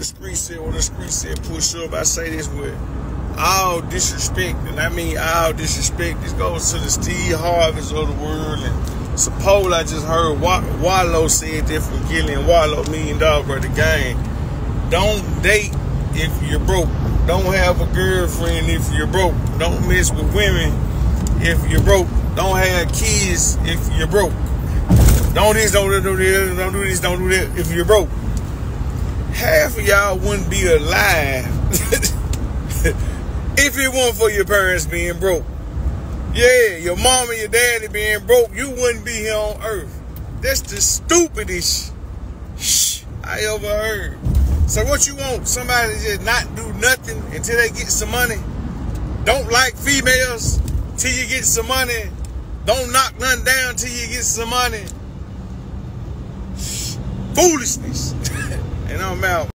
the street said, when the street said push up, I say this with all disrespect, and I mean all disrespect. This goes to the Steve Harveys of the world, and suppose I just heard Wallow said that from Gillian Wallow, $1 Million Brother Gang. Don't date if you're broke. Don't have a girlfriend if you're broke. Don't mess with women if you're broke. Don't have kids if you're broke. Don't this, don't do this, don't do this, don't do that if you're broke. Half of y'all wouldn't be alive if it weren't for your parents being broke. Yeah, your mom and your daddy being broke, you wouldn't be here on earth. That's the stupidest shh I ever heard. So what you want? Somebody to just not do nothing until they get some money? Don't like females till you get some money? Don't knock nothing down till you get some money? Foolishness. And I'm out.